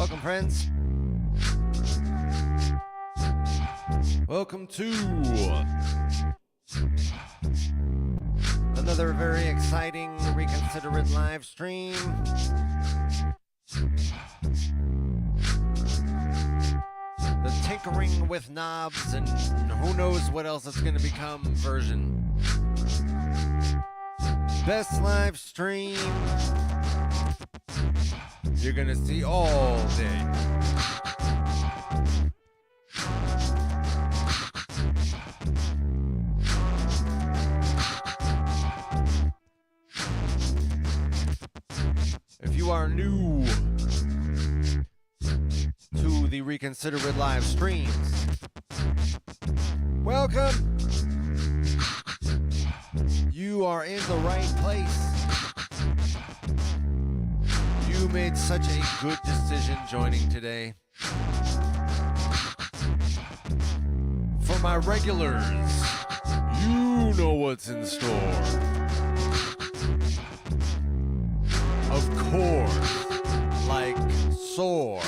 Welcome, friends. Welcome to another very exciting Reconsider It live stream. The tinkering with knobs and who knows what else it's going to become version. Best live stream you're going to see all day. If you are new to the Reconsider It live streams, welcome. You are in the right place. You made such a good decision joining today. For my regulars, you know what's in store. Of course, like sore,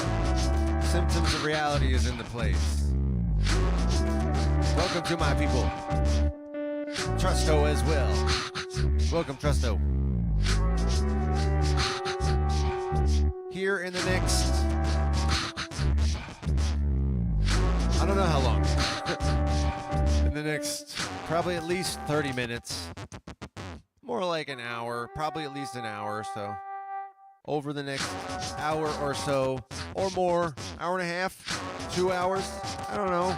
Symptoms of Reality is in the place. Welcome to my people. Trusto as well. Welcome, Trusto. Here in the next, I don't know how long. In the next, probably at least 30 minutes. More like an hour, probably at least an hour or so. Over the next hour or so, or more, hour and a half, 2 hours, I don't know.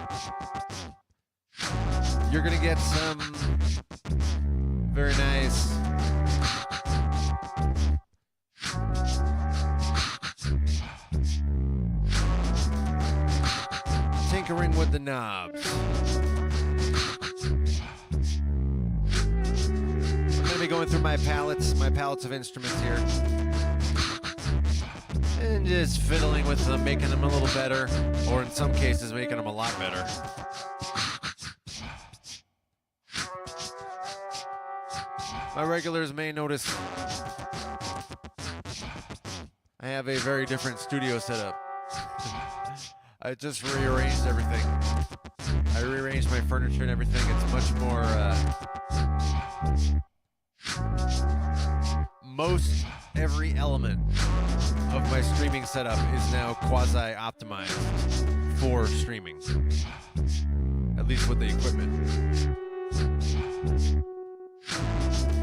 You're gonna get some very nice tinkering with the knobs. I'm gonna be going through my palettes of instruments here. And just fiddling with them, making them a little better, or in some cases making them a lot better. My regulars may notice I have a very different studio setup. I just rearranged everything. I rearranged my furniture and everything. It's much more, most every element of my streaming setup is now quasi-optimized for streaming. At least with the equipment.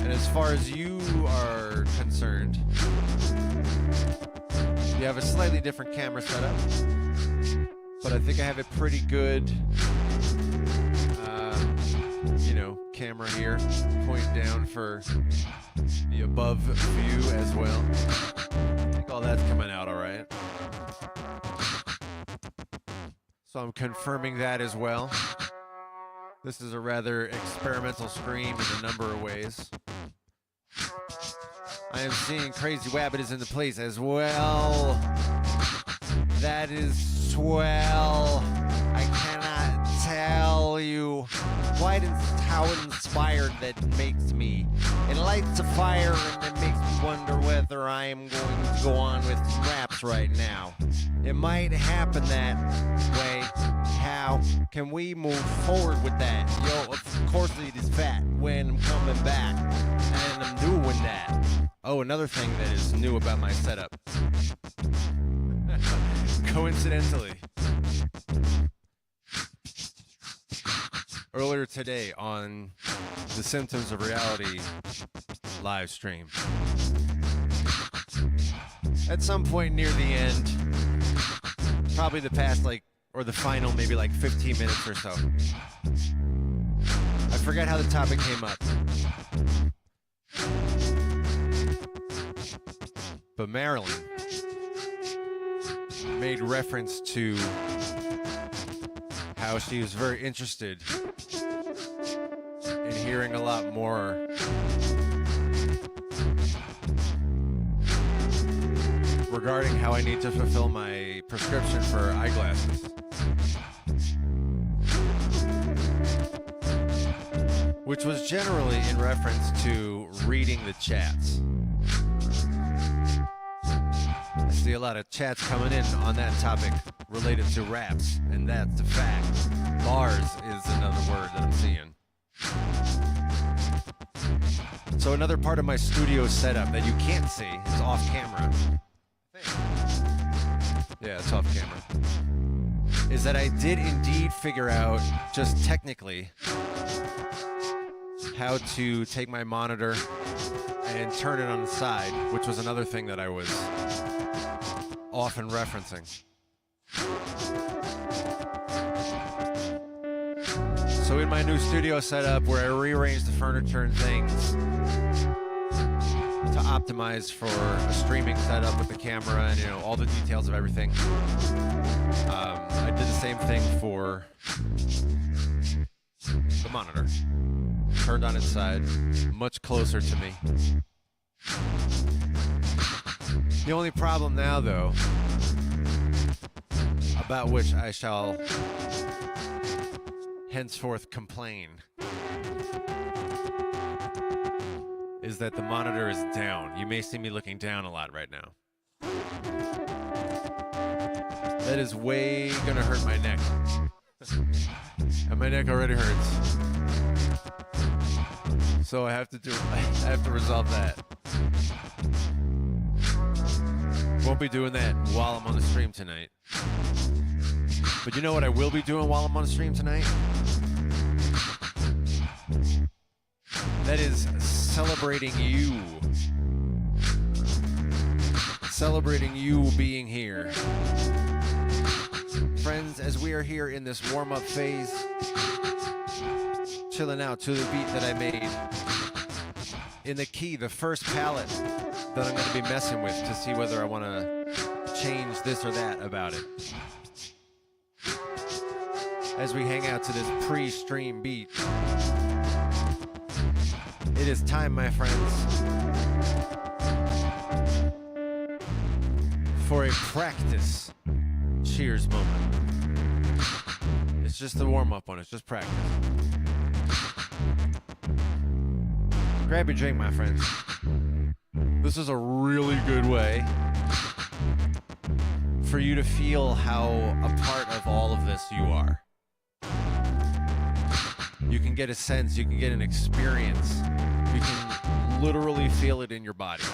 And as far as you are concerned, you have a slightly different camera setup. But I think I have a pretty good, camera here, point down for the above view as well. I think all that's coming out all right. So I'm confirming that as well. This is a rather experimental stream in a number of ways. I am seeing Crazy Wabbit is in the place as well. That is swell. I cannot tell you quite how inspired that makes me. It lights a fire and it makes me wonder whether I am going to go on with raps right now. It might happen that way. How can we move forward with that? Yo, of course it is fat when I'm coming back. And I'm doing that. Oh, another thing that is new about my setup. Coincidentally, earlier today on the Symptoms of Reality live stream, at some point near the end, probably the past or the final maybe 15 minutes or so, I forgot how the topic came up. But Marilyn made reference to how she was very interested in hearing a lot more regarding how I need to fulfill my prescription for eyeglasses. Which was generally in reference to reading the chats. I see a lot of chats coming in on that topic related to raps, and that's a fact. Bars is another word that I'm seeing. So another part of my studio setup that you can't see is off camera. Yeah, it's off camera. Is that I did indeed figure out, just technically, how to take my monitor and turn it on the side, which was another thing that I was often referencing. So in my new studio setup, where I rearranged the furniture and things to optimize for a streaming setup with the camera and, you know, all the details of everything, I did the same thing for the monitor. Turned on its side, much closer to me. The only problem now, though, about which I shall henceforth complain, is that the monitor is down. You may see me looking down a lot right now. That is way gonna hurt my neck. And my neck already hurts. So I have to resolve that. Won't be doing that while I'm on the stream tonight. But you know what I will be doing while I'm on the stream tonight? That is celebrating you. Celebrating you being here. Friends, as we are here in this warm-up phase, chilling out to the beat that I made in the key, the first palette that I'm going to be messing with to see whether I want to change this or that about it. As we hang out to this pre-stream beat, it is time, my friends, for a practice cheers moment. It's just the warm-up one, it's just practice. Grab your drink, my friends. This is a really good way for you to feel how a part of all of this you are. You can get a sense, you can get an experience. You can literally feel it in your body.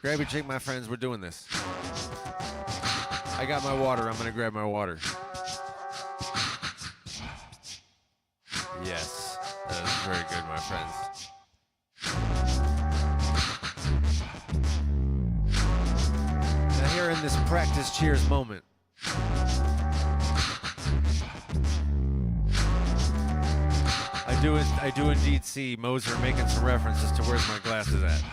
Grab your drink, my friends, we're doing this. I got my water, I'm gonna grab my water. Yes, that is very good, my friends. Now here in this practice cheers moment, I do indeed see Moser making some references to where's my glasses at.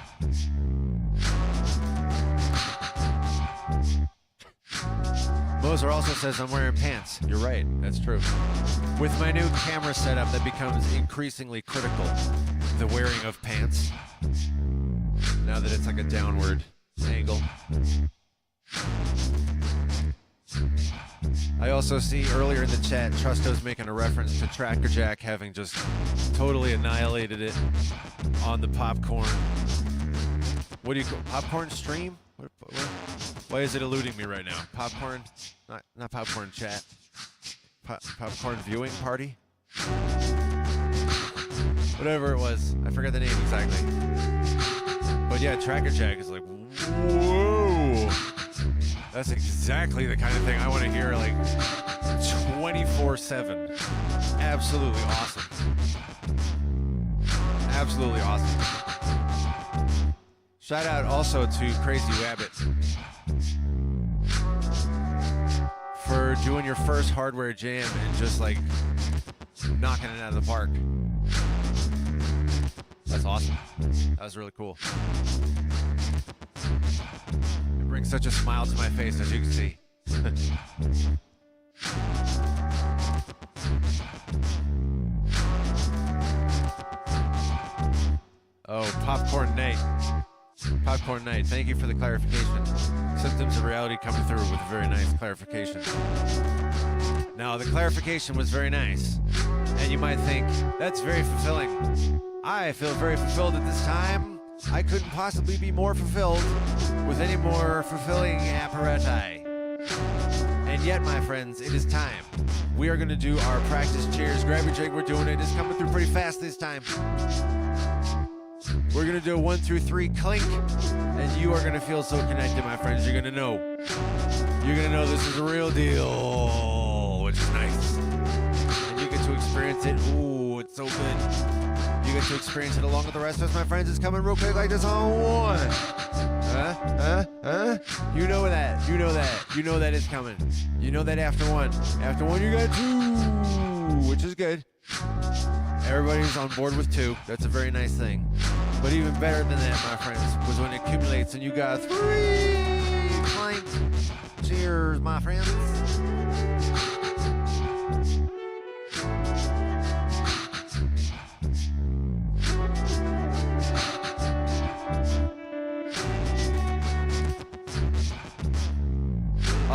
Moser also says I'm wearing pants. You're right, that's true. With my new camera setup, that becomes increasingly critical, the wearing of pants. Now that it's like a downward angle. I also see earlier in the chat, Trusto's making a reference to Tracker Jack having just totally annihilated it on the popcorn. What do you call popcorn stream? What? Why is it eluding me right now? Popcorn? Not popcorn chat. Popcorn viewing party? Whatever it was. I forgot the name exactly. But yeah, Tracker Jack is like, whoa! That's exactly the kind of thing I want to hear, like, 24/7. Absolutely awesome. Absolutely awesome. Shout out also to Crazy Wabbit for doing your first hardware jam and just, like, knocking it out of the park. That's awesome. That was really cool. It brings such a smile to my face, as you can see. Oh, Popcorn Night. Popcorn Night, thank you for the clarification. Symptoms of reality coming through with a very nice clarification. Now, the clarification was very nice, and you might think, that's very fulfilling. I feel very fulfilled at this time I couldn't possibly be more fulfilled with any more fulfilling apparatus. And yet, my friends, it is time. We are going to do our practice cheers. Grab your drink. We're doing it. It's coming through pretty fast this time. We're going to do a 1, 2, 3 clink. And you are going to feel so connected, my friends. You're going to know. You're going to know this is a real deal, which is nice. And you get to experience it. Ooh, it's so good. You get to experience it along with the rest of us, my friends. It's coming real quick like this on 1. You know that. You know that. You know that it's coming. You know that after 1. After 1, you got 2, which is good. Everybody's on board with 2. That's a very nice thing. But even better than that, my friends, was when it accumulates and you got 3 clank. Cheers, my friends.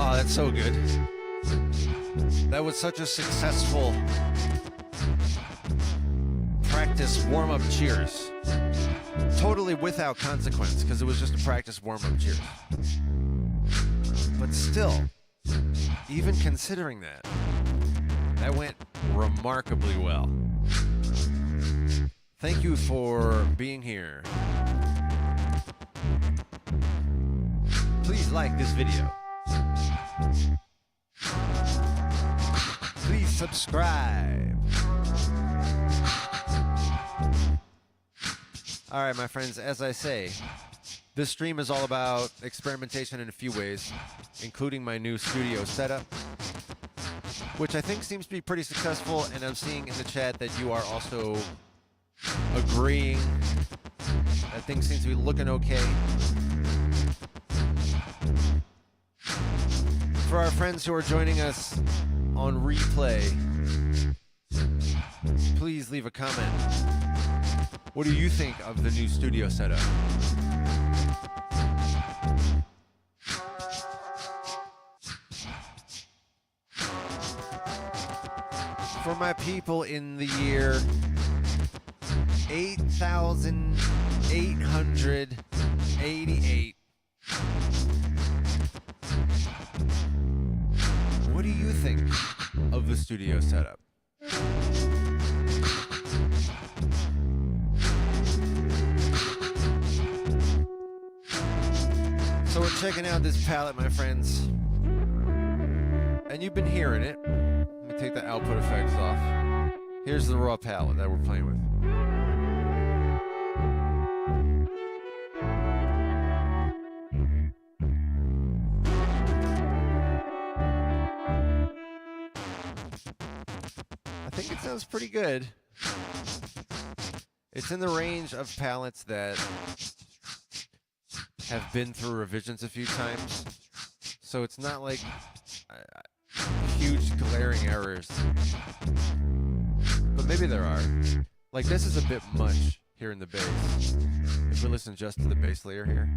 Oh, that's so good. That was such a successful practice warm-up cheers. Totally without consequence, because it was just a practice warm-up cheers. But still, even considering that, that went remarkably well. Thank you for being here. Please like this video. Please subscribe. All right, my friends, as I say, this stream is all about experimentation in a few ways, including my new studio setup, which I think seems to be pretty successful, and I'm seeing in the chat that you are also agreeing that things seem to be looking okay. For our friends who are joining us on replay, please leave a comment. What do you think of the new studio setup? For my people in the year 8,888, what do you think of the studio setup? So we're checking out this palette, my friends. And you've been hearing it. Let me take the output effects off. Here's the raw palette that we're playing with. I think it sounds pretty good. It's in the range of palettes that have been through revisions a few times, so it's not like huge glaring errors, but maybe there are. Like, this is a bit much here in the bass. If we listen just to the bass layer here,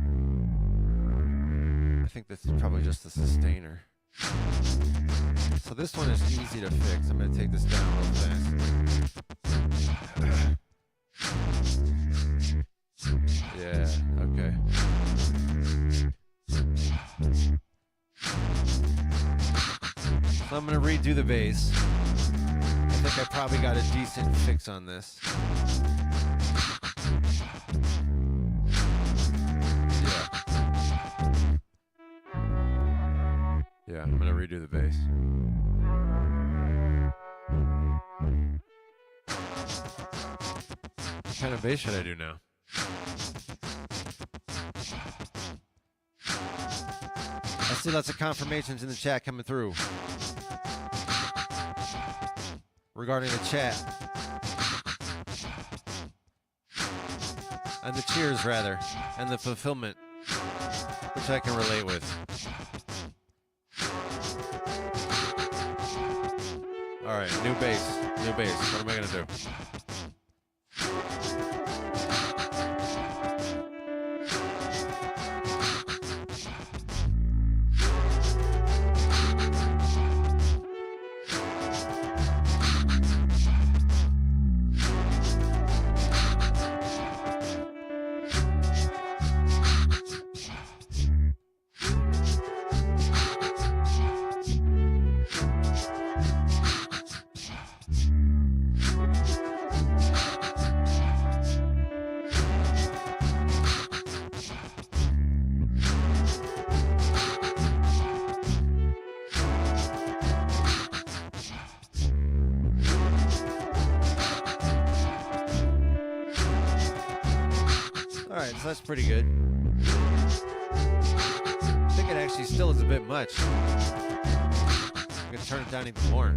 I think this is probably just the sustainer. So this one is easy to fix. I'm going to take this down real fast. Yeah, okay. So I'm going to redo the bass. I think I probably got a decent fix on this. Yeah, I'm going to redo the bass. What kind of bass should I do now? I see lots of confirmations in the chat coming through regarding the chat. And the cheers, rather. And the fulfillment, which I can relate with. All right, new bass, new bass. What am I going to do? So that's pretty good. I think it actually still is a bit much. I'm gonna turn it down even more.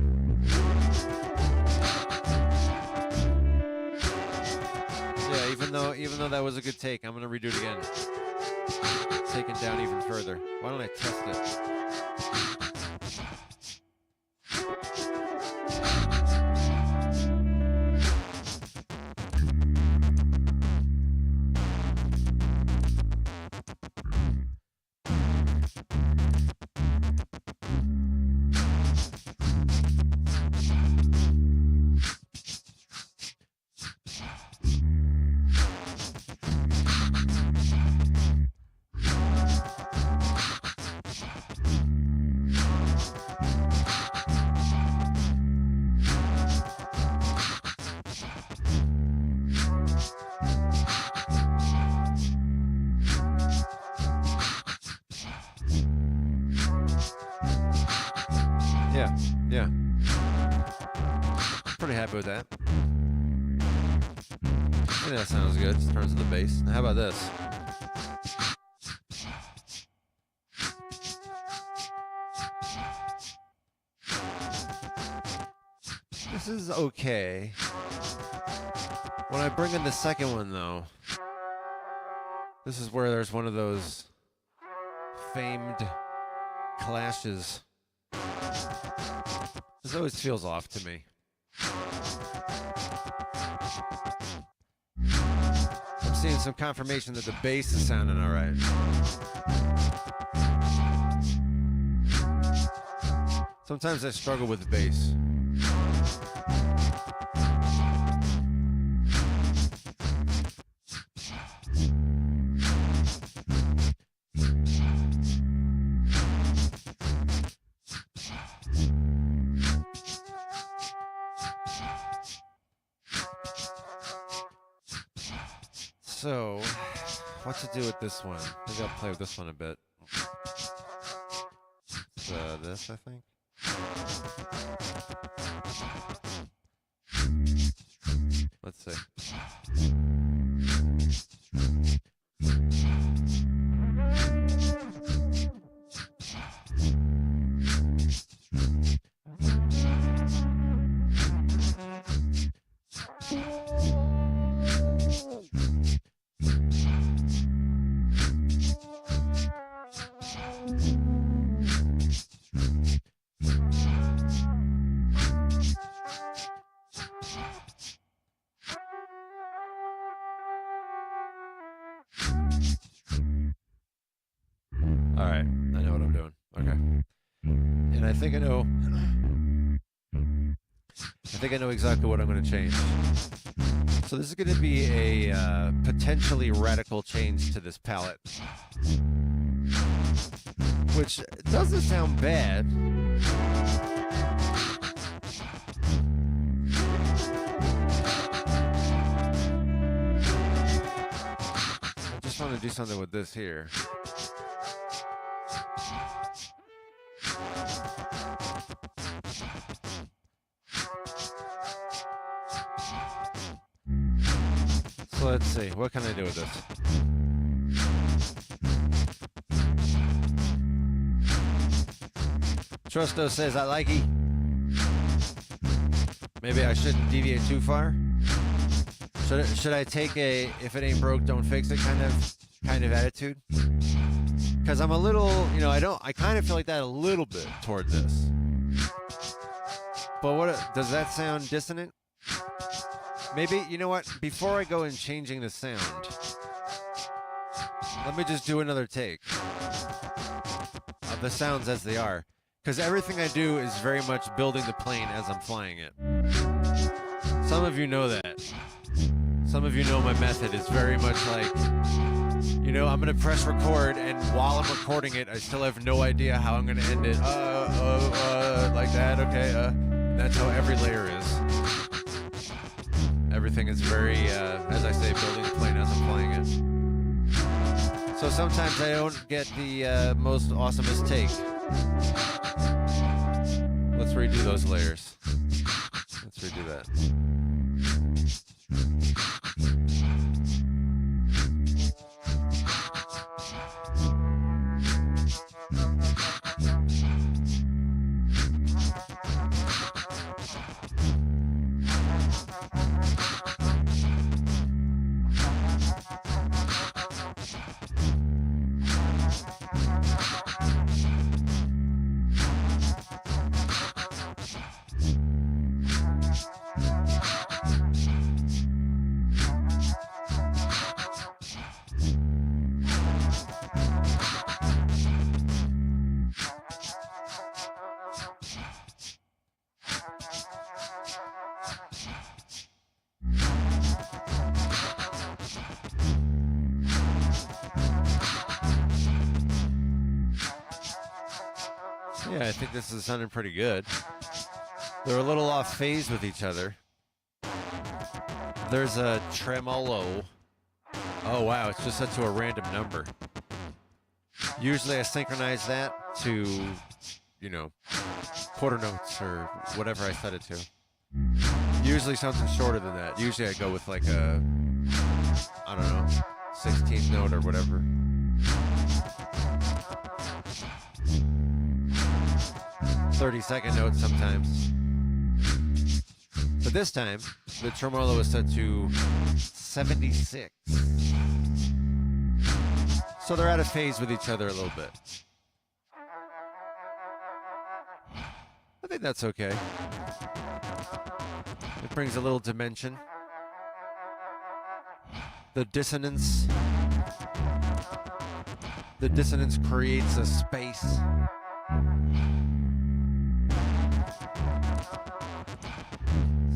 Yeah, even though that was a good take, I'm gonna redo it again. Take it down even further. Why don't I test it? Yeah. Pretty happy with that. I think that sounds good in terms of the bass. Now, how about this? This is okay. When I bring in the second one, though, this is where there's one of those famed clashes. This always feels off to me. I'm seeing some confirmation that the bass is sounding all right. Sometimes I struggle with the bass. So, what to do with this one? Maybe I'll play with this one a bit. It's this, I think. Let's see. All right, I know what I'm doing. Okay, and I think I know exactly what I'm going to change. So this is going to be a potentially radical change to this palette, which doesn't sound bad. I just want to do something with this here. So let's see, what can I do with this? Trusto says, I like it. Maybe I shouldn't deviate too far. Should I take a if it ain't broke, don't fix it kind of attitude? Because I'm a little, I kind of feel like that a little bit toward this. But does that sound dissonant? Maybe, you know what? Before I go in changing the sound, let me just do another take of the sounds as they are. Because everything I do is very much building the plane as I'm flying it. Some of you know that. Some of you know my method is very much like, I'm going to press record, and while I'm recording it, I still have no idea how I'm going to end it. Like that, okay. And that's how every layer is. Everything is very, as I say, building the plane as I'm flying it. So sometimes I don't get the most awesomest take. Let's redo those layers. Let's redo that. Yeah, I think this is sounding pretty good. They're a little off phase with each other. There's a tremolo. Oh, wow, it's just set to a random number. Usually I synchronize that to, you know, quarter notes or whatever I set it to. Usually something shorter than that. Usually I go with like a, I don't know, 16th note or whatever. "30-second notes sometimes. But this time, the tremolo is set to 76. So they're out of phase with each other a little bit. I think that's okay. It brings a little dimension. The dissonance creates a space.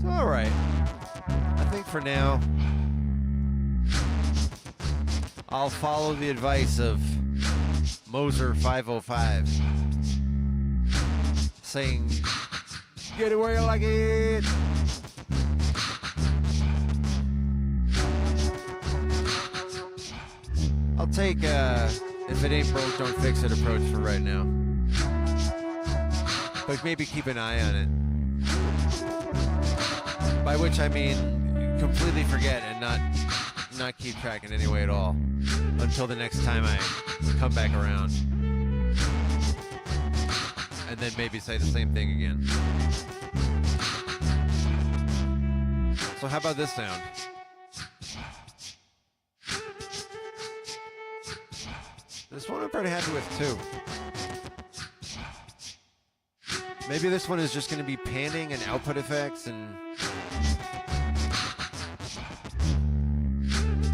So, all right. I think for now, I'll follow the advice of Moser 505, saying, "Get it where you like it." I'll take if it ain't broke, don't fix it approach for right now. But maybe keep an eye on it. By which I mean completely forget and not keep track in any way at all until the next time I come back around. And then maybe say the same thing again. So how about this sound? This one I'm pretty happy with too. Maybe this one is just going to be panning and output effects and...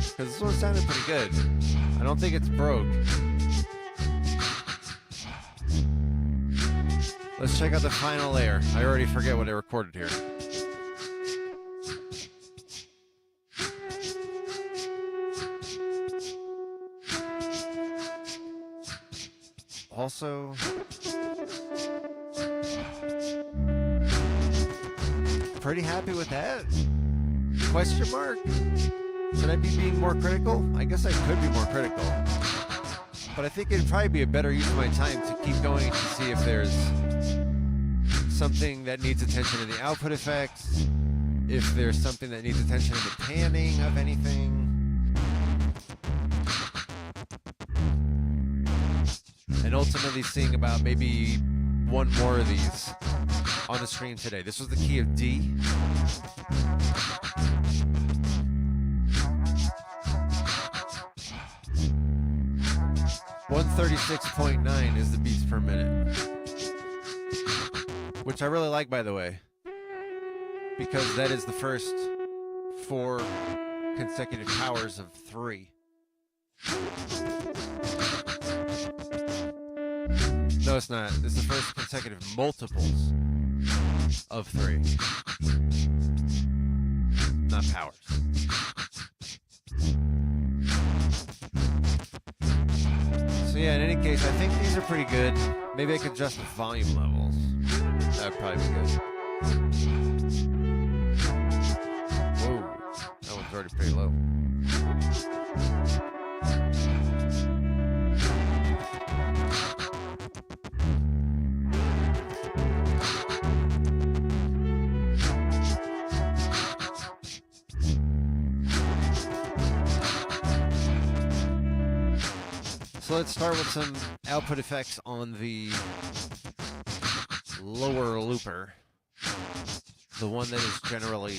because this one sounded pretty good. I don't think it's broke. Let's check out the final layer. I already forget what I recorded here. Also, pretty happy with that. Question mark? Should I be being more critical? I guess I could be more critical. But I think it'd probably be a better use of my time to keep going to see if there's something that needs attention in the output effects, if there's something that needs attention in the panning of anything. And ultimately seeing about maybe one more of these on the stream today. This was the key of D. .136.9 is the beats per minute. Which I really like, by the way. Because that is the first 4 consecutive powers of 3. No, it's not. It's the first consecutive multiples of 3. Not powers. So yeah, in any case, I think these are pretty good. Maybe I could adjust the volume levels. That would probably be good. Whoa, that one's already pretty low. So let's start with some output effects on the lower looper. The one that is generally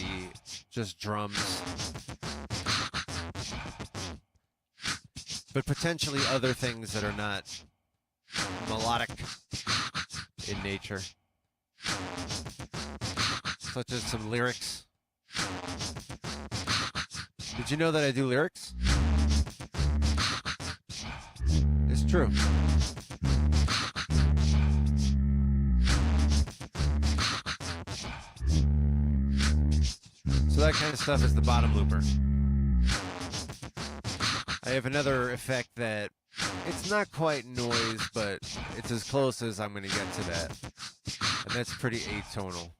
just drums. But potentially other things that are not melodic in nature. Such as some lyrics. Did you know that I do lyrics? It's true. So that kind of stuff is the bottom looper. I have another effect that It's not quite noise, but it's as close as I'm gonna get to that. And that's pretty atonal.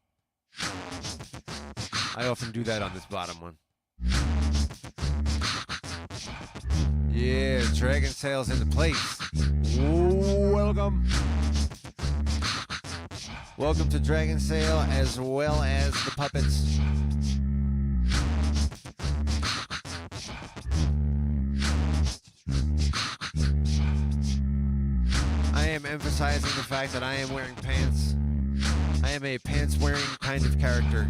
I often do that on this bottom one. Yeah, Dragon Sail's in the place. Welcome. Welcome to Dragon Sail as well as the puppets. I am emphasizing the fact that I am wearing pants. I am a pants-wearing kind of character.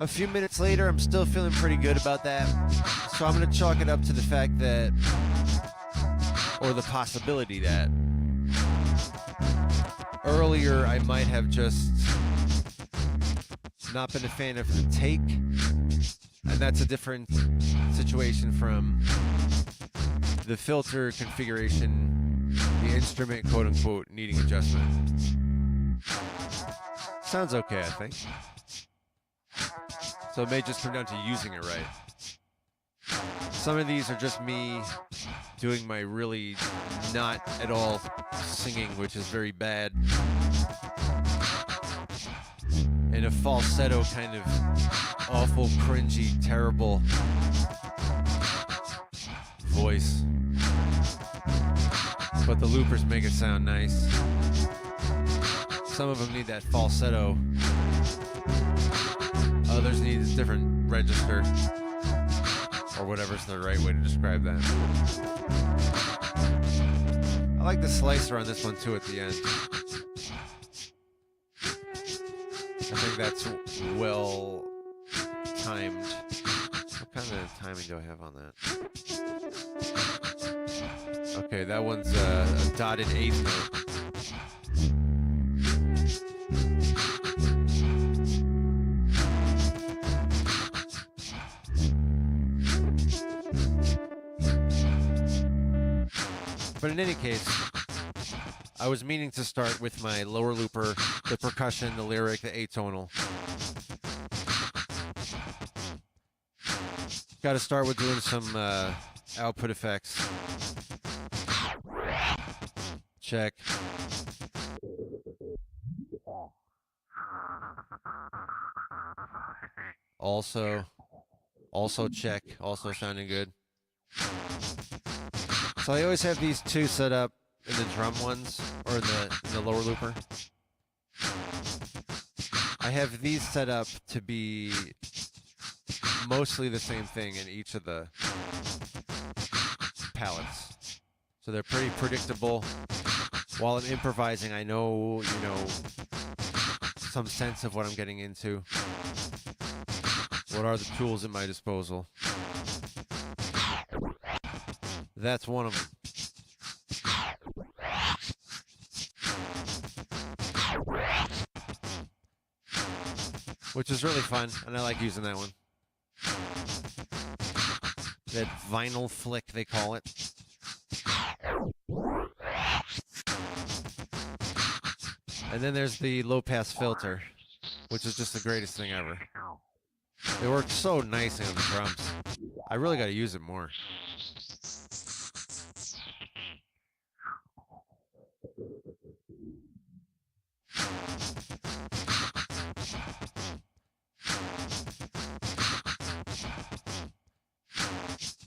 A few minutes later, I'm still feeling pretty good about that. So I'm going to chalk it up to the fact that, or the possibility that, earlier I might have just not been a fan of the take. And that's a different situation from the filter configuration, the instrument, quote unquote, needing adjustment. Sounds okay, I think. So it may just come down to using it right. Some of these are just me doing my really not at all singing, which is very bad, in a falsetto kind of awful, cringy, terrible voice. But the loopers make it sound nice. Some of them need that falsetto. Others need a different register, or whatever's the right way to describe that. I like the slicer on this one too at the end. I think that's well timed. What kind of timing do I have on that? Okay, that one's a dotted eighth note. But in any case, I was meaning to start with my lower looper, the percussion, the lyric, the atonal. Got to start with doing some output effects. Check. Also check. Also sounding good. So I always have these two set up in the drum ones, or in the lower looper. I have these set up to be mostly the same thing in each of the palettes. So they're pretty predictable. While I'm improvising, I know, some sense of what I'm getting into. What are the tools at my disposal? That's one of them. Which is really fun, and I like using that one. That vinyl flick, they call it. And then there's the low-pass filter, which is just the greatest thing ever. It works so nicely on the drums. I really got to use it more.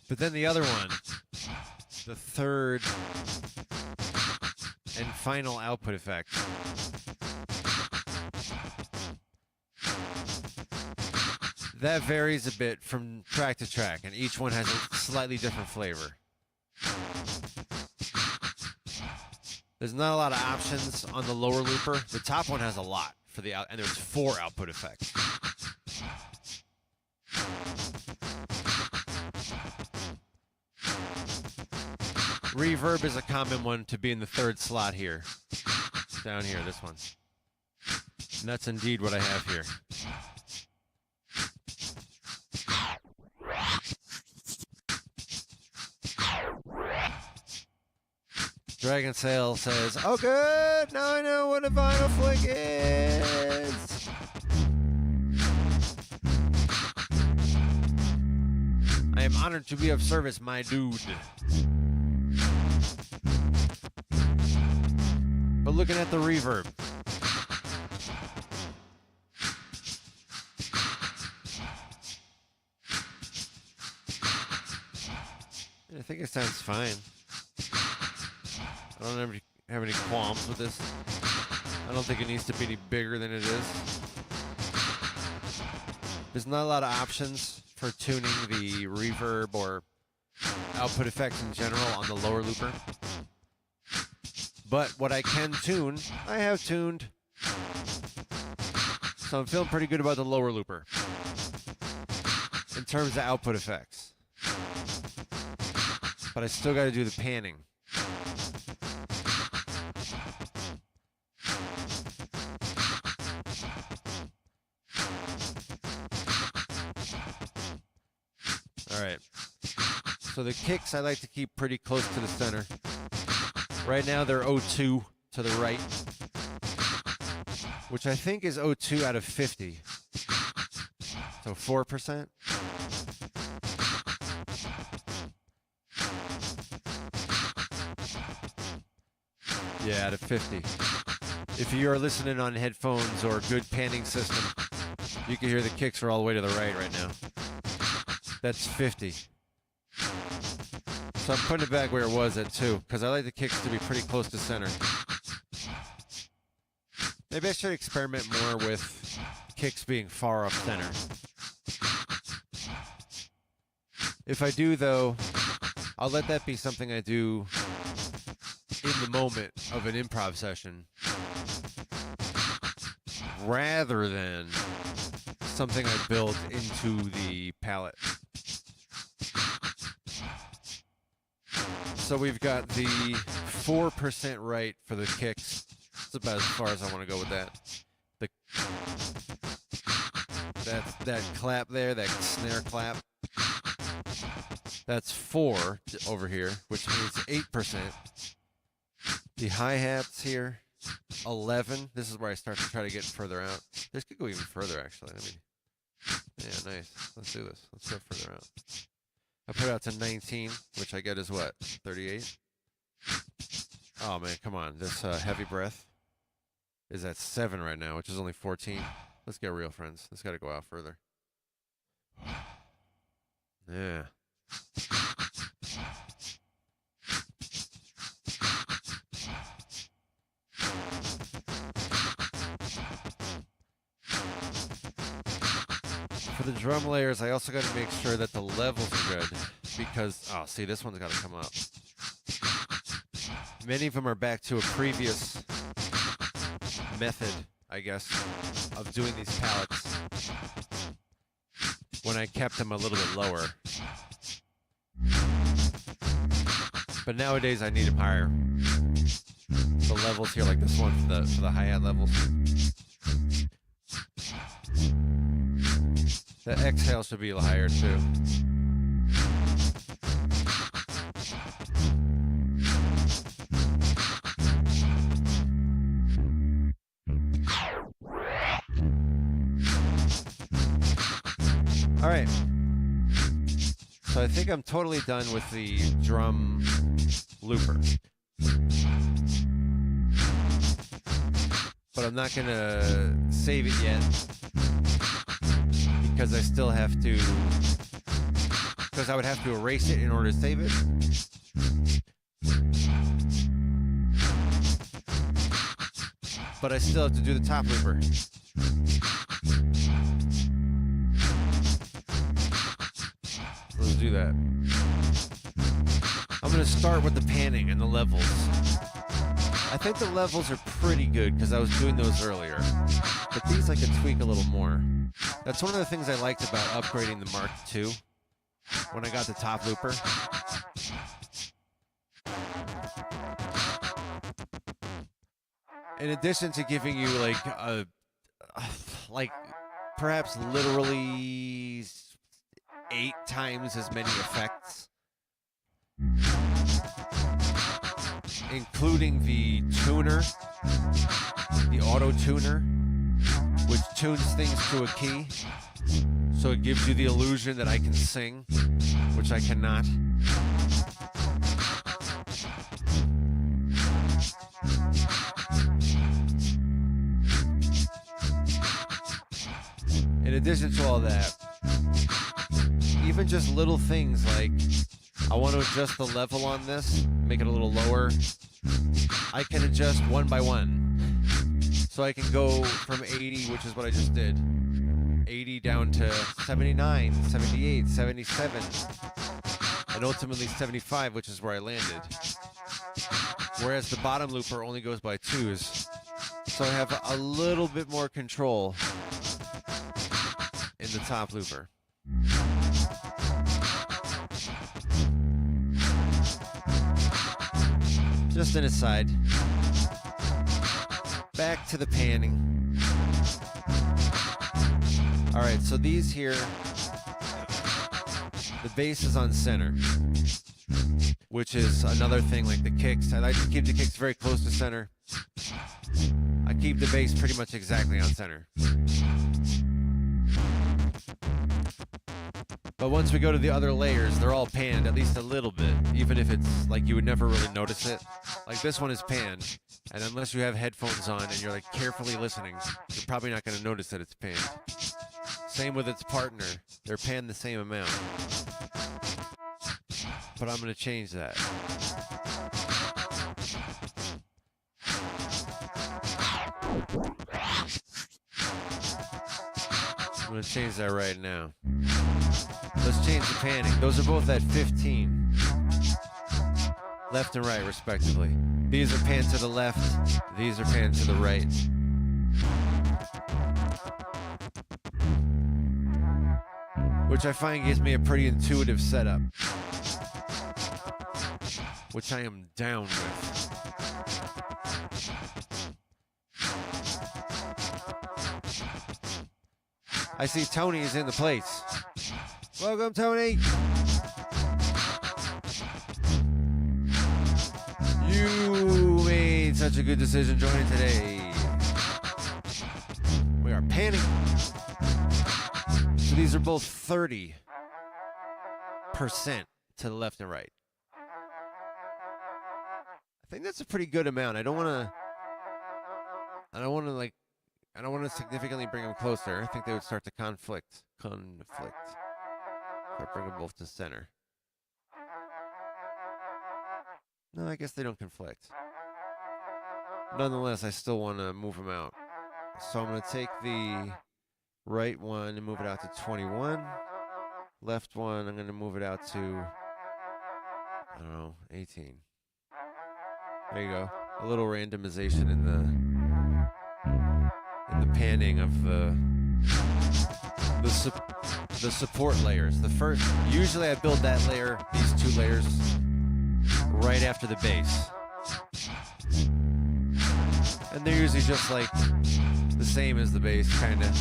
But then the other one, the third and final output effect. That varies a bit from track to track, and each one has a slightly different flavor. There's not a lot of options on the lower looper. The top one has a lot for the and there's 4 output effects. Reverb is a common one to be in the 3rd slot here. Down here, this one. And that's indeed what I have here. Dragon Sail says, "Oh, good. Now I know what a vinyl flick is." I am honored to be of service, my dude. But looking at the reverb, I think it sounds fine. I don't have any qualms with this. I don't think it needs to be any bigger than it is. There's not a lot of options for tuning the reverb or output effects in general on the lower looper. But what I can tune, I have tuned. So I'm feeling pretty good about the lower looper in terms of output effects. But I still got to do the panning. All right. So the kicks I like to keep pretty close to the center. Right now they're 02 to the right, which I think is 02 out of 50. So 4%. Yeah, out of 50. If you are listening on headphones or good panning system, you can hear the kicks are all the way to the right now. That's 50. So I'm putting it back where it was at 2, because I like the kicks to be pretty close to center. Maybe I should experiment more with kicks being far off center. If I do, though, I'll let that be something I do in the moment of an improv session, rather than something I build into the palette. So we've got the 4% right for the kicks. That's about as far as I want to go with that. That clap there, that snare clap. That's 4 over here, which means 8%. The hi-hats here, 11. This is where I start to try to get further out. This could go even further, actually. I mean, yeah, nice. Let's do this. Let's go further out. I put it out to 19, which I get is what? 38? Oh, man, come on. This heavy breath is at 7 right now, which is only 14. Let's get real, friends. This got to go out further. Yeah. For the drum layers, I also got to make sure that the levels are good, because, oh, see, this one's got to come up. Many of them are back to a previous method, I guess, of doing these palettes when I kept them a little bit lower. But nowadays I need them higher. The levels here, like this one for the hi-hat levels. The exhale should be higher too. All right. So I think I'm totally done with the drum looper. But I'm not going to save it yet, because I still have to, because I would have to erase it in order to save it. But I still have to do the top looper. Let's do that. I'm going to start with the panning and the levels. I think the levels are pretty good because I was doing those earlier. But these I could tweak a little more. That's one of the things I liked about upgrading the Mark II when I got the top looper. In addition to giving you like perhaps literally 8 times as many effects, including the tuner, the auto tuner, which tunes things to a key. So it gives you the illusion that I can sing, which I cannot. In addition to all that, even just little things like I want to adjust the level on this, make it a little lower. I can adjust one by one. So I can go from 80, which is what I just did, 80 down to 79, 78, 77, and ultimately 75, which is where I landed. Whereas the bottom looper only goes by 2s. So I have a little bit more control in the top looper. Just an aside. Back to the panning. Alright, so these here, the bass is on center, which is another thing like the kicks. I like to keep the kicks very close to center. I keep the bass pretty much exactly on center. But once we go to the other layers, they're all panned at least a little bit, even if it's like you would never really notice it. Like this one is panned, and unless you have headphones on and you're like carefully listening, you're probably not going to notice that it's panned. Same with its partner, they're panned the same amount. But I'm going to change that. I'm going to change that right now. Let's change the panning. Those are both at 15. Left and right, respectively. These are panned to the left. These are panned to the right. Which I find gives me a pretty intuitive setup. Which I am down with. I see Tony is in the place. Welcome, Tony. You made such a good decision joining today. We are panning. So these are both 30% to the left and right. I think that's a pretty good amount. I don't want to significantly bring them closer. I think they would start to conflict. If I bring them both to center. No, I guess they don't conflict. Nonetheless, I still want to move them out. So I'm going to take the right one and move it out to 21. Left one, I'm going to move it out to, I don't know, 18. There you go. A little randomization in the panning of the support layers. The first, usually I build that layer, these two layers, right after the bass. And they're usually just like the same as the bass, kind of.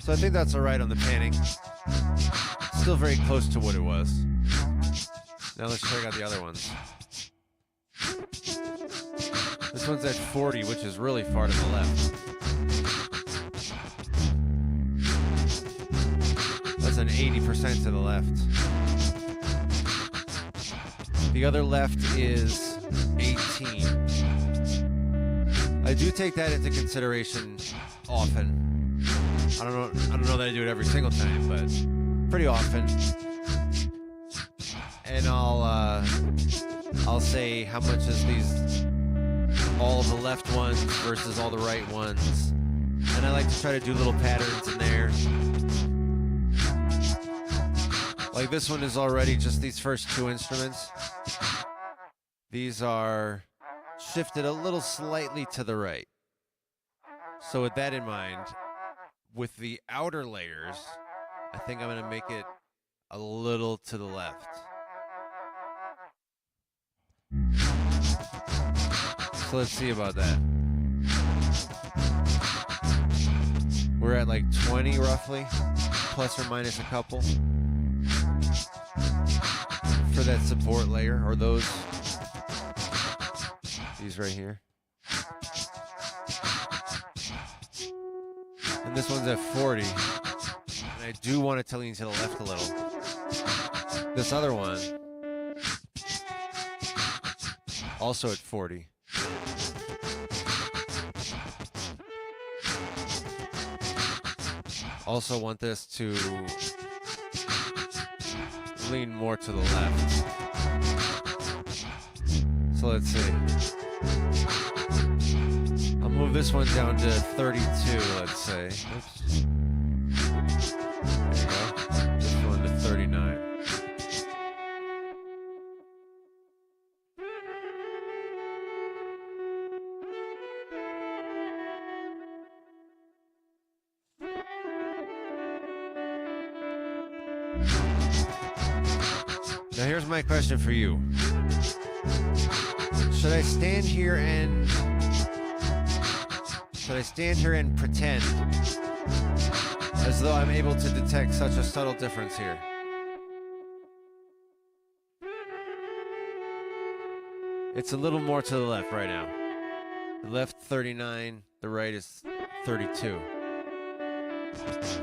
So I think that's all right on the panning. Still very close to what it was. Now let's check out the other ones. This one's at 40, which is really far to the left. That's an 80% to the left. The other left is 18. I do take that into consideration often. I don't know that I do it every single time, but pretty often. And I'll say how much is all of the left ones versus all the right ones. And I like to try to do little patterns in there. Like this one is already just these first two instruments. These are shifted a little slightly to the right. So with that in mind, with the outer layers, I think I'm going to make it a little to the left. So let's see about that. We're at like 20 roughly, plus or minus a couple for that support layer, or these right here. And this one's at 40. And I do want it to lean to the left a little. This other one, also at 40. Also want this to lean more to the left. So let's see. I'll move this one down to 32, let's say. Oops. There you go. This one to 39. Now here's my question for you. Should I stand here and pretend as though I'm able to detect such a subtle difference here? It's a little more to the left right now. The left 39, the right is 32.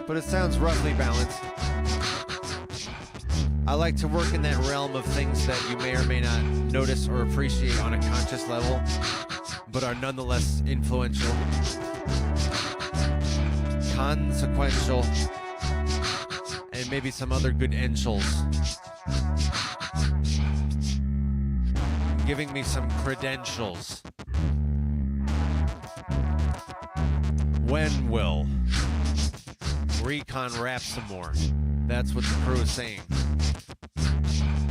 But it sounds roughly balanced. I like to work in that realm of things that you may or may not notice or appreciate on a conscious level, but are nonetheless influential, consequential, and maybe some other good angels. Giving me some credentials. When will Recon rap some more? That's what the crew is saying.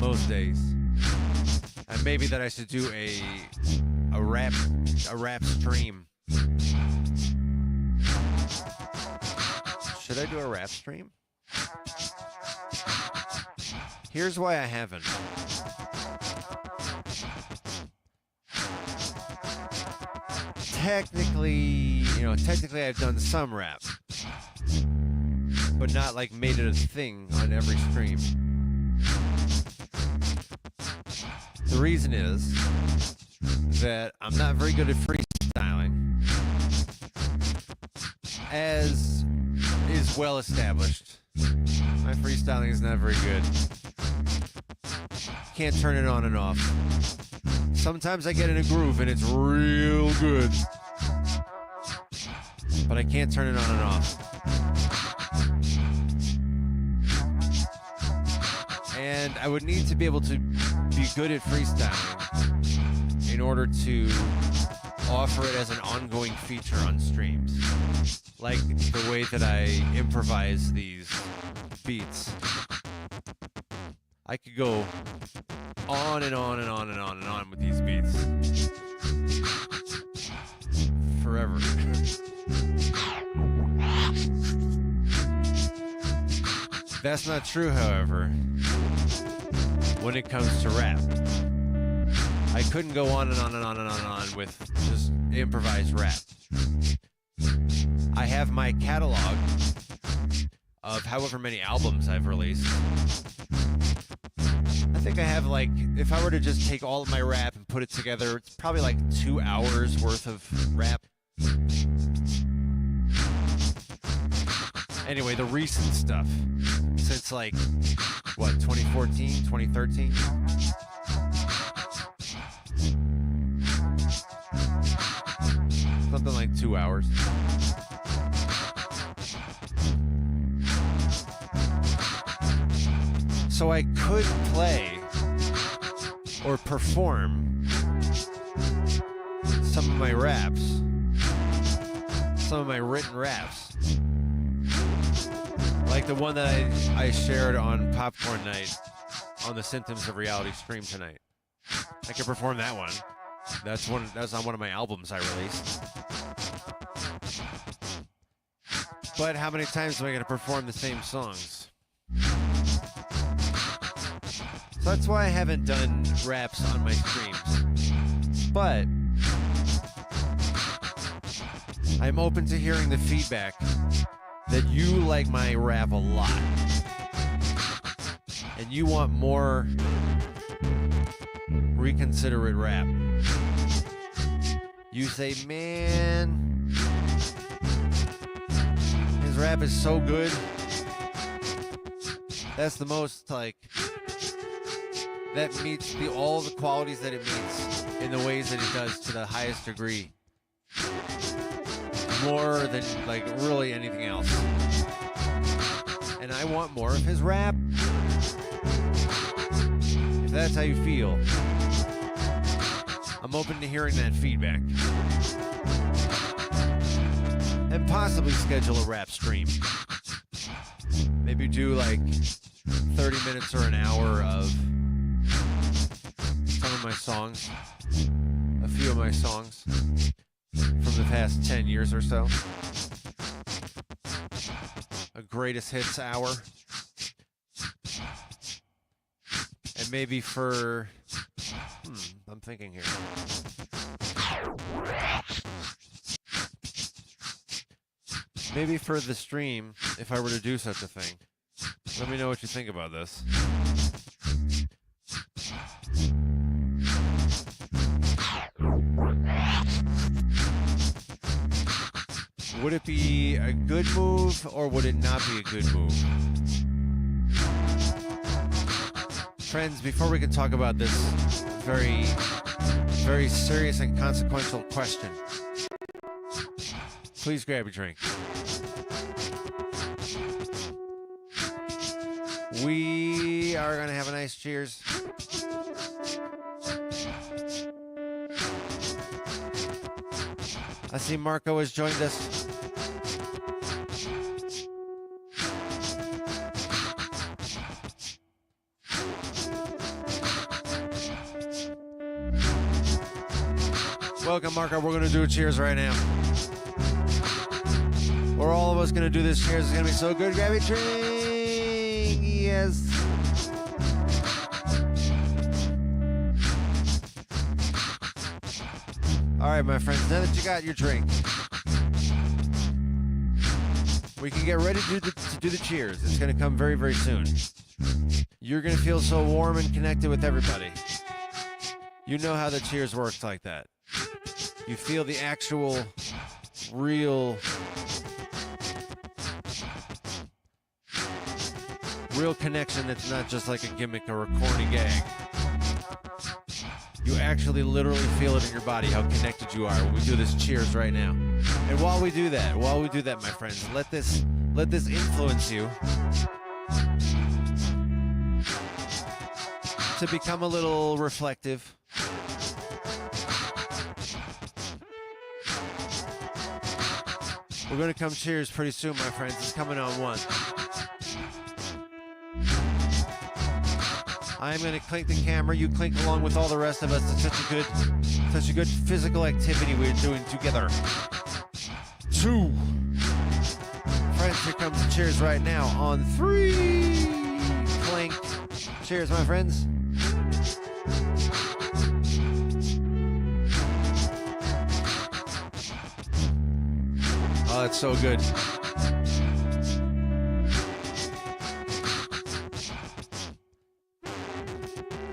Most days. And maybe that I should do a rap stream. Should I do a rap stream? Here's why I haven't. Technically I've done some rap, but not like made it a thing on every stream. The reason is that I'm not very good at freestyling, as is well established. My freestyling is not very good. Can't turn it on and off. Sometimes I get in a groove and it's real good, but I can't turn it on and off. And I would need to be able to be good at freestyling in order to offer it as an ongoing feature on streams. Like the way that I improvise these beats. I could go on and on and on and on and on with these beats. Forever. That's not true, however, when it comes to rap. I couldn't go on and on and on and on and on with just improvised rap. I have my catalog of however many albums I've released. I think I have, like, if I were to just take all of my rap and put it together, it's probably like 2 hours worth of rap. Anyway, the recent stuff, since like, what, 2014, 2013? Something like 2 hours. So I could play or perform some of my raps, some of my written raps. Like the one that I shared on Popcorn Night on the Symptoms of Reality stream tonight. I could perform that one. That's on one of my albums I released. But how many times am I going to perform the same songs? So that's why I haven't done raps on my streams. But I'm open to hearing the feedback that you like my rap a lot, and you want more reconsiderate rap. You say, man, his rap is so good. That's the most, like, that meets all the qualities that it meets in the ways that it does to the highest degree. More than, like, really anything else. And I want more of his rap. If that's how you feel, I'm open to hearing that feedback. And possibly schedule a rap stream. Maybe do like 30 minutes or an hour of some of my songs. A few of my songs from the past 10 years or so. A greatest hits hour. And maybe for... I'm thinking here. Maybe for the stream, if I were to do such a thing. Let me know what you think about this. Would it be a good move, or would it not be a good move? Friends, before we can talk about this very, very serious and consequential question, please grab a drink. We are going to have a nice cheers. I see Marco has joined us. Welcome, Marco. We're going to do a cheers right now. We're all of us going to do this cheers. It's going to be so good. Grab a drink. Yes. All right, my friends. Now that you got your drink, we can get ready to do the cheers. It's going to come very, very soon. You're going to feel so warm and connected with everybody. You know how the cheers works like that. You feel the actual, real connection that's not just like a gimmick or a corny gag. You actually literally feel it in your body how connected you are when we do this cheers right now. And while we do that, my friends, let this influence you to become a little reflective. We're going to come cheers pretty soon, my friends. It's coming on one. I'm going to clink the camera. You clink along with all the rest of us. It's such a good physical activity we're doing together. 2. Friends, here comes the cheers right now on 3. Clink. Cheers, my friends. Oh, it's so good.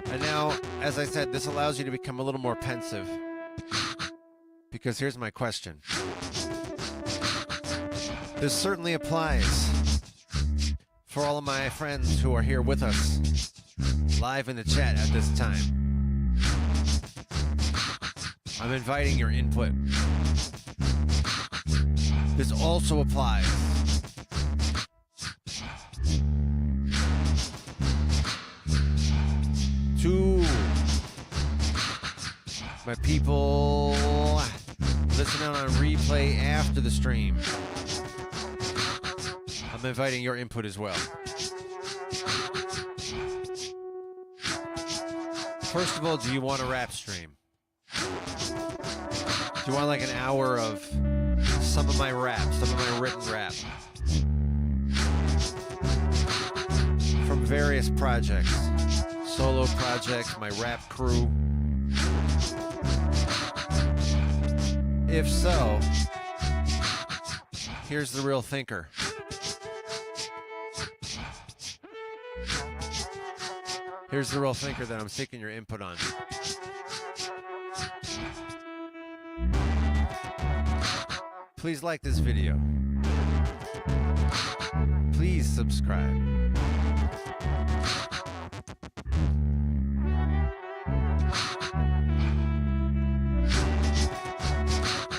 And now, as I said, this allows you to become a little more pensive. Because here's my question. This certainly applies for all of my friends who are here with us, live in the chat at this time. I'm inviting your input. This also applies to my people listening on replay after the stream. I'm inviting your input as well. First of all, do you want a rap stream? Do you want like an hour of some of my rap, some of my written rap from various projects, solo projects, my rap crew? If so, here's the real thinker. Here's the real thinker that I'm seeking your input on. Please like this video. Please subscribe.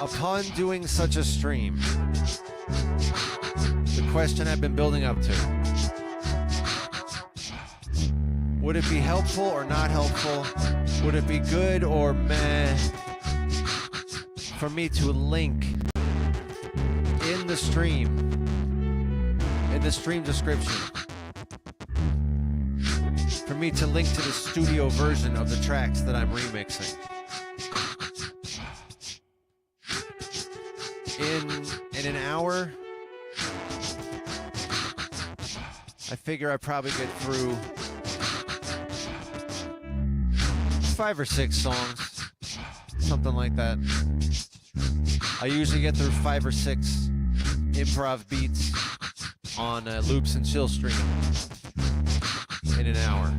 Upon doing such a stream, the question I've been building up to, would it be helpful or not helpful? Would it be good or meh for me to link in the stream description, for me to link to the studio version of the tracks that I'm remixing? In an hour, I figure I probably get through 5 or 6 songs, something like that. I usually get through 5 or 6 improv beats on loops and chill stream in an hour.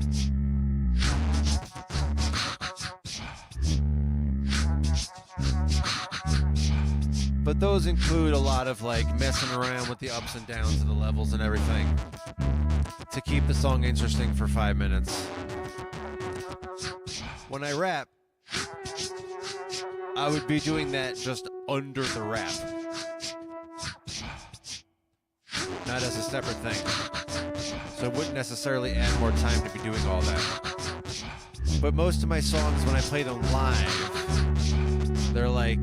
But those include a lot of like messing around with the ups and downs of the levels and everything to keep the song interesting for 5 minutes. When I rap, I would be doing that just under the rap, not as a separate thing. So it wouldn't necessarily add more time to be doing all that. But most of my songs, when I play them live, they're like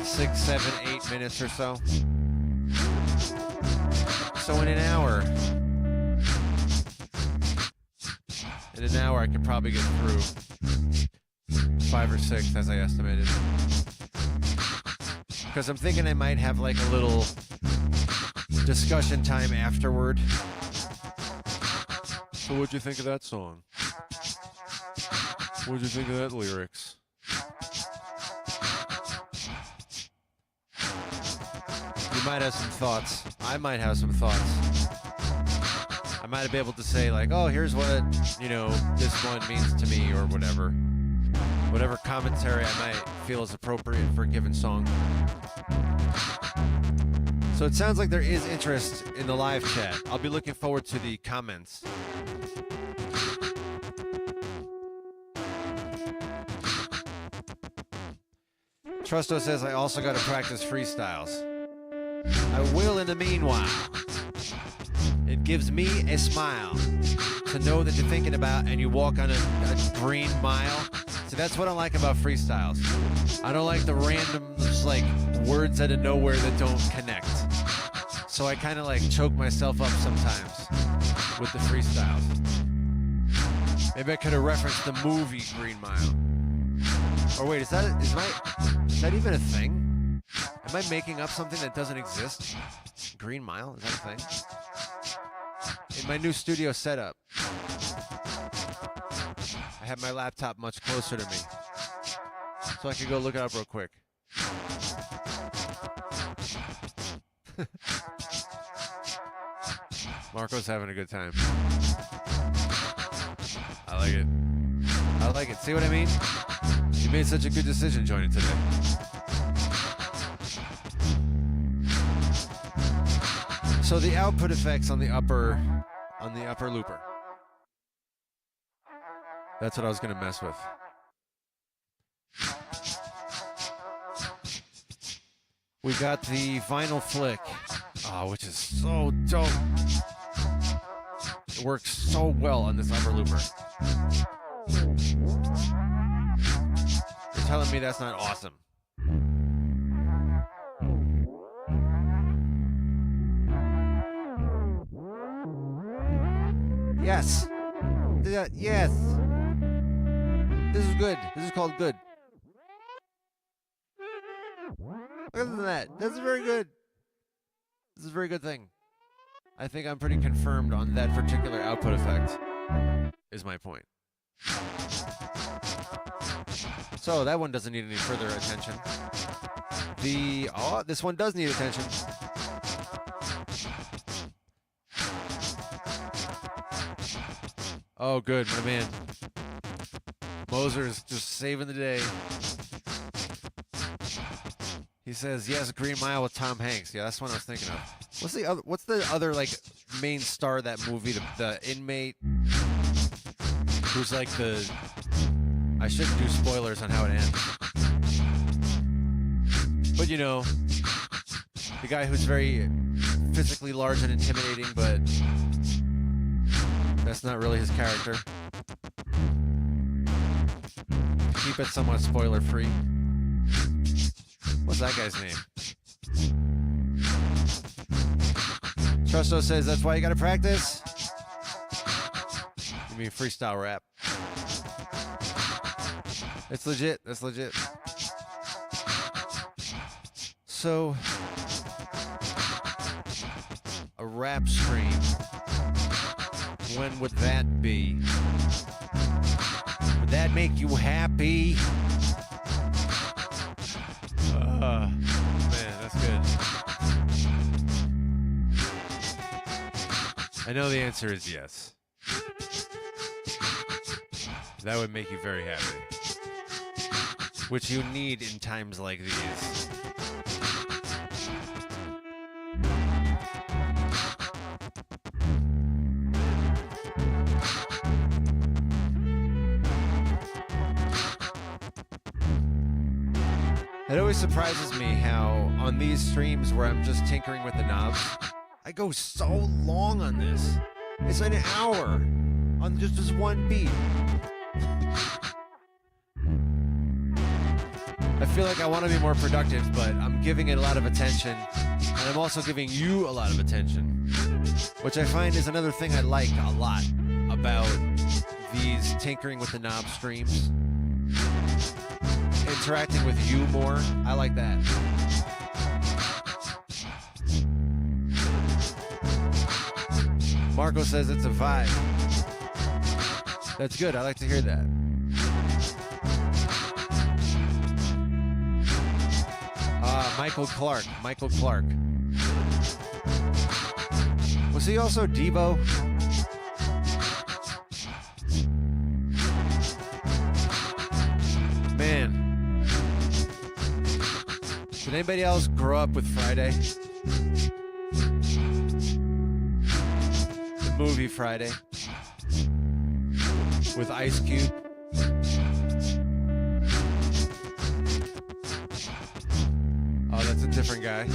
6, 7, 8 minutes or so. So in an hour I could probably get through 5 or 6 as I estimated. Because I'm thinking I might have like a little discussion time afterward. So what'd you think of that song? What'd you think of that lyrics? You might have some thoughts. I might have some thoughts. I might be able to say like, oh, here's what, this one means to me or whatever. Whatever commentary I might feel is appropriate for a given song. So it sounds like there is interest in the live chat. I'll be looking forward to the comments. Trusto says I also got to practice freestyles. I will in the meanwhile. It gives me a smile to know that you're thinking about and you walk on a green mile. So that's what I like about freestyles. I don't like the random like words out of nowhere that don't connect. So I kind of like choke myself up sometimes with the freestyles. Maybe I could have referenced the movie Green Mile. Or wait, is that even a thing? Am I making up something that doesn't exist? Green Mile, is that a thing? In my new studio setup, I have my laptop much closer to me, so I can go look it up real quick. Marco's having a good time. I like it. I like it. See what I mean? You made such a good decision joining today. So the output effects on the upper looper. That's what I was going to mess with. We got the vinyl flick, which is so dope. It works so well on this upper looper. You're telling me that's not awesome? Yes. Yes. This is good. This is called good. Look at that. That's very good. This is a very good thing. I think I'm pretty confirmed on that particular output effect, is my point. So that one doesn't need any further attention. This one does need attention. Oh, good, my man. Moser's just saving the day. He says, yes, Green Mile with Tom Hanks. Yeah, that's what I was thinking of. What's the other like main star of that movie? The inmate who's like the... I shouldn't do spoilers on how it ends. But you know, the guy who's very physically large and intimidating, but that's not really his character. Keep it somewhat spoiler free. What's that guy's name? Trusto says that's why you gotta practice. You mean freestyle rap? It's legit. That's legit. So, a rap stream. When would that be? Would that make you happy? Man, that's good. I know the answer is yes. That would make you very happy. Which you need in times like these. It always surprises me how on these streams where I'm just tinkering with the knobs, I go so long on this. It's an hour on just one beat. I feel like I want to be more productive, but I'm giving it a lot of attention, and I'm also giving you a lot of attention, which I find is another thing I like a lot about these tinkering with the knob streams. Interacting with you more, I like that. Marco says it's a vibe. That's good, I like to hear that. Michael Clark. Was he also Debo? Man. Did anybody else grow up with Friday? The movie Friday. With Ice Cube. Oh, that's a different guy.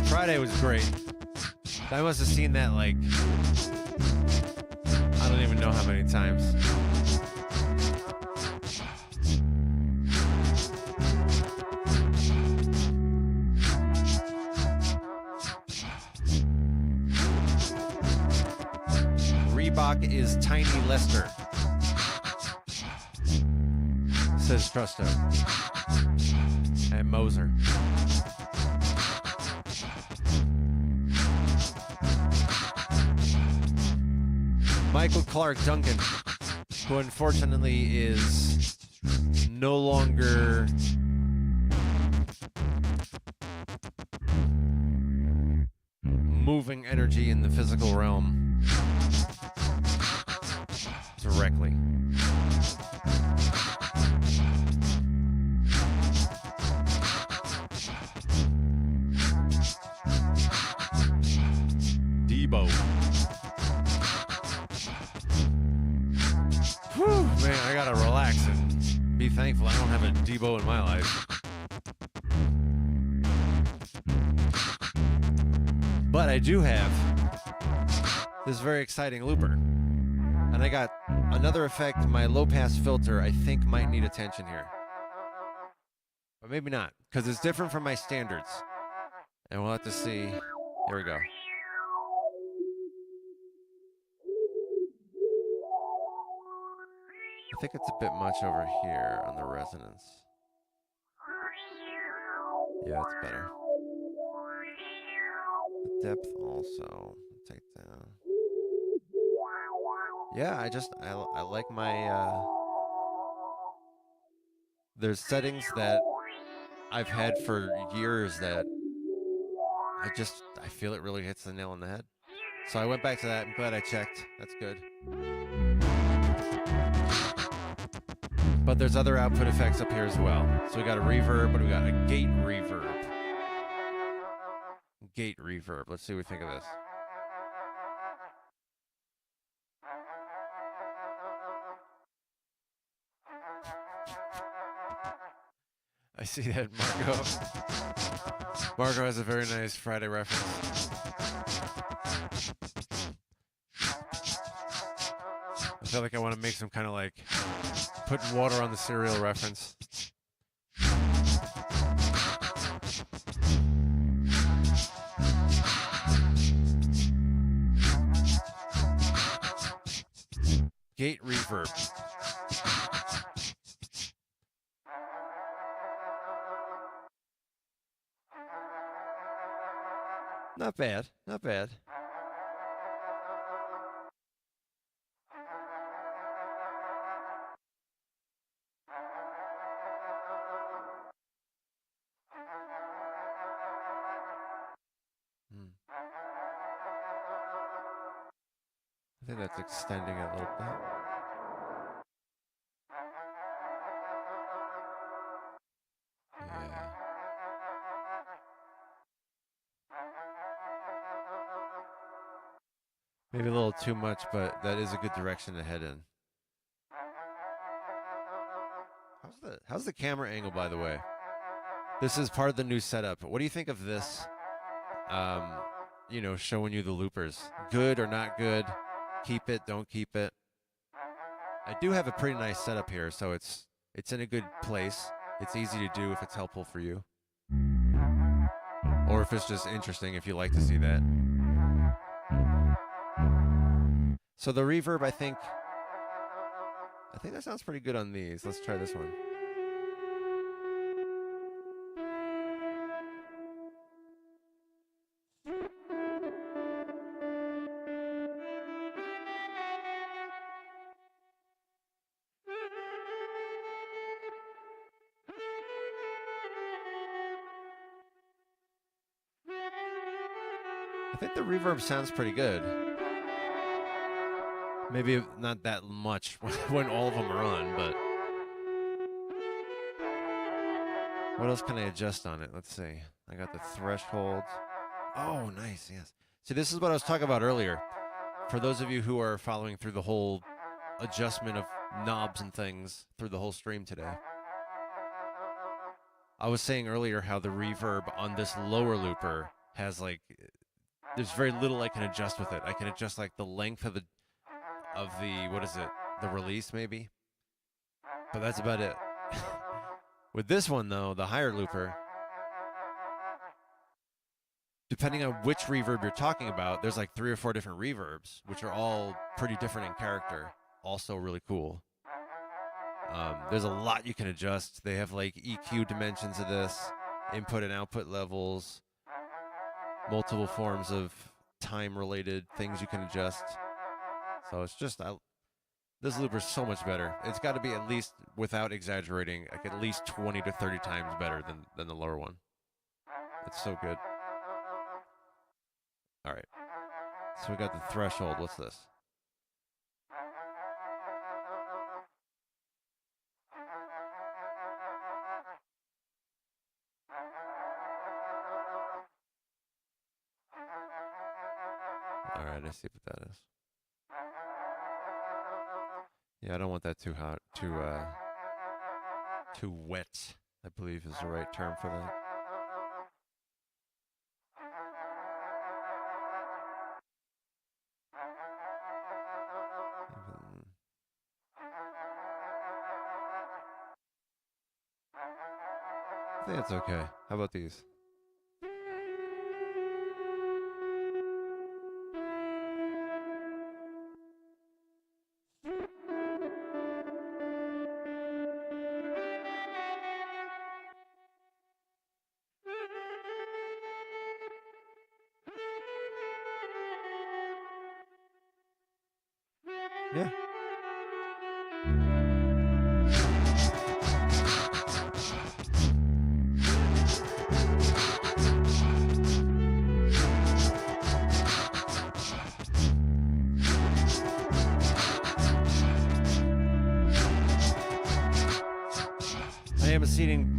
Friday was great. I must have seen that like... I don't even know how many times. Reebok is Tiny Lester, says Trusto. And Moser. Michael Clark Duncan, who unfortunately is no longer moving energy in the physical realm directly. Debo. Whew, man, I gotta relax and be thankful I don't have a Debo in my life. But I do have this very exciting looper. And I got another effect. My low-pass filter, I think, might need attention here. But maybe not, because it's different from my standards. And we'll have to see. Here we go. I think it's a bit much over here on the resonance. Yeah, it's better. The depth also. Take down. Yeah, I like my, there's settings that I've had for years that I feel it really hits the nail on the head. So I went back to that. I'm glad I checked. That's good. But there's other output effects up here as well. So we got a reverb, but we got a gate reverb. Gate reverb. Let's see what we think of this. I see that Marco has a very nice Friday reference. I feel like I want to make some kind of like putting water on the cereal reference. Gate reverb. Not bad, not bad. I think that's extending it a little bit. Yeah. Maybe a little too much, but that is a good direction to head in. How's the camera angle, by the way? This is part of the new setup. What do you think of this? You know, showing you the loopers. Good or not good? Keep it, don't keep it. I do have a pretty nice setup here, so it's in a good place. It's easy to do if it's helpful for you. Or if it's just interesting if you like to see that. So the reverb, I think that sounds pretty good on these. Let's try this one. I think the reverb sounds pretty good. Maybe not that much when all of them are on, but what else can I adjust on it? Let's see. I got the threshold. Oh, nice, yes. See, this is what I was talking about earlier. For those of you who are following through the whole adjustment of knobs and things through the whole stream today, I was saying earlier how the reverb on this lower looper has like, there's very little I can adjust with it. I can adjust like the length of the what is it? The release maybe? But that's about it. With this one though, the higher looper, depending on which reverb you're talking about, there's like 3 or 4 different reverbs, which are all pretty different in character. Also really cool. There's a lot you can adjust. They have like EQ dimensions of this, input and output levels, multiple forms of time-related things you can adjust. So it's just, this looper's so much better. It's got to be at least, without exaggerating, like at least 20 to 30 times better than the lower one. It's so good. All right. So we got the threshold. What's this? All right, I see what that is. Yeah, I don't want that too hot, too wet, I believe is the right term for that. I think it's okay. How about these? Yeah. am seeing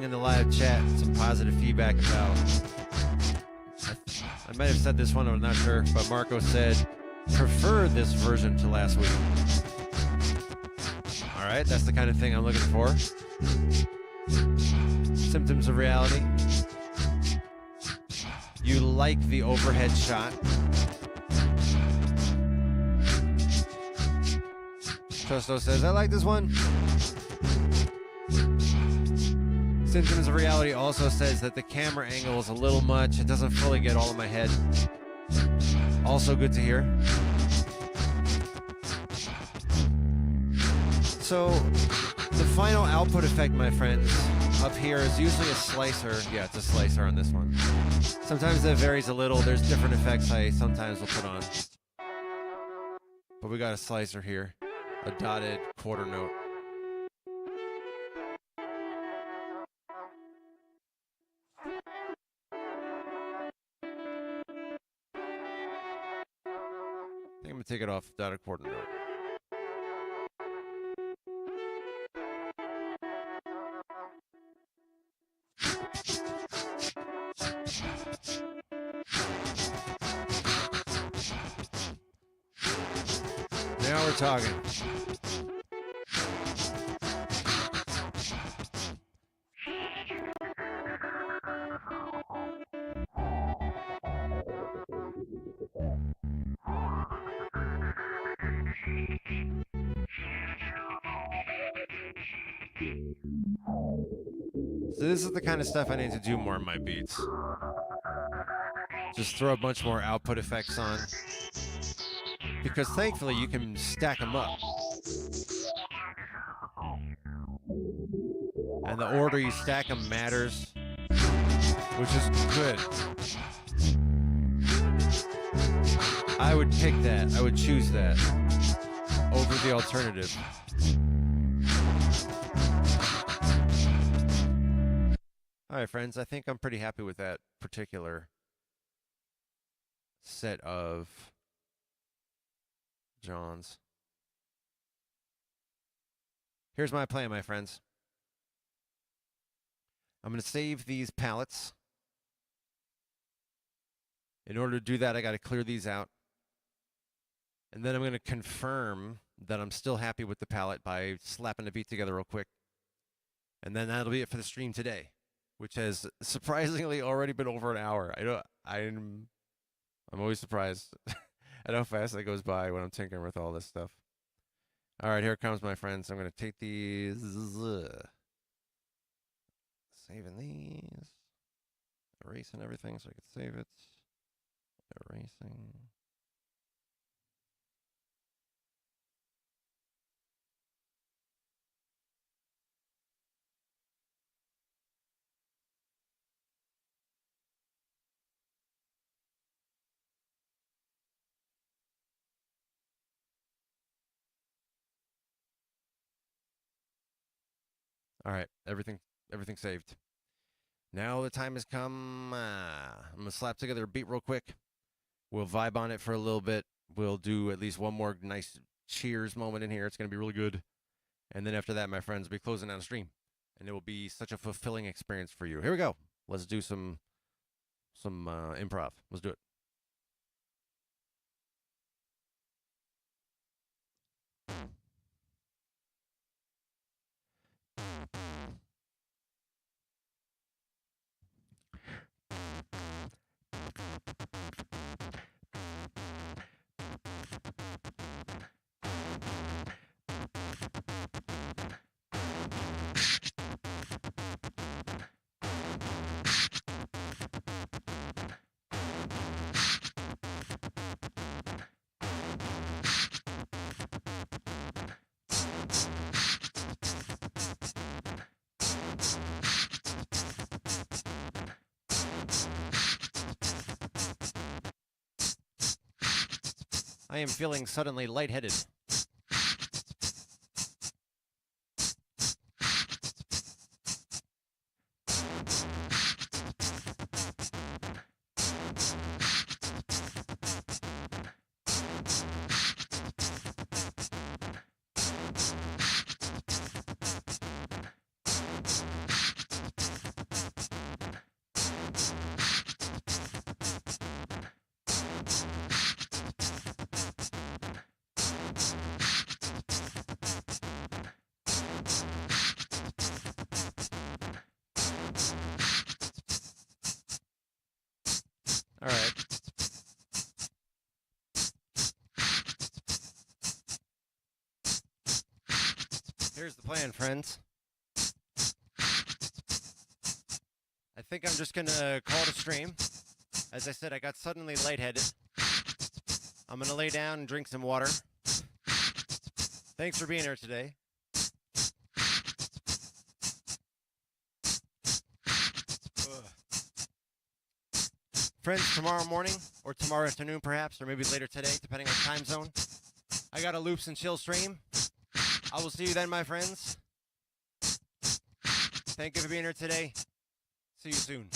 in the live chat some positive feedback about. I might have said this one, I'm not sure, but Marco said prefer this version to last week. All right, that's the kind of thing I'm looking for. Symptoms of reality. You like the overhead shot. Tosto says, I like this one. Symptoms of Reality also says that the camera angle is a little much. It doesn't fully get all in my head. Also good to hear. So, the final output effect, my friends, up here is usually a slicer. Yeah, it's a slicer on this one. Sometimes that varies a little. There's different effects I sometimes will put on. But we got a slicer here. A dotted quarter note. I think I'm going to take it off dotted quarter note. Now we're talking. So this is the kind of stuff I need to do more in my beats. Just throw a bunch more output effects on. Because thankfully you can stack them up. And the order you stack them matters, which is good. I would pick that. I would choose that over the alternative. All right, friends, I think I'm pretty happy with that particular set of Johns. Here's my plan, my friends. I'm going to save these palettes. In order to do that, I got to clear these out. And then I'm going to confirm that I'm still happy with the palette by slapping the beat together real quick. And then that'll be it for the stream today, which has surprisingly already been over an hour. I'm always surprised at how fast that goes by when I'm tinkering with all this stuff. All right, here it comes, my friends. I'm going to take these. Saving these. Erasing everything so I can save it. Erasing. All right, everything saved. Now the time has come. I'm going to slap together a beat real quick. We'll vibe on it for a little bit. We'll do at least one more nice cheers moment in here. It's going to be really good. And then after that, my friends, we'll be closing down the stream. And it will be such a fulfilling experience for you. Here we go. Let's do some improv. Let's do it. I am feeling suddenly lightheaded. All right. Here's the plan, friends. I think I'm just gonna call it a stream. As I said, I got suddenly lightheaded. I'm gonna lay down and drink some water. Thanks for being here today. Friends, tomorrow morning, or tomorrow afternoon perhaps, or maybe later today, depending on time zone, I got a Loops and Chill stream. I will see you then, my friends. Thank you for being here today. See you soon.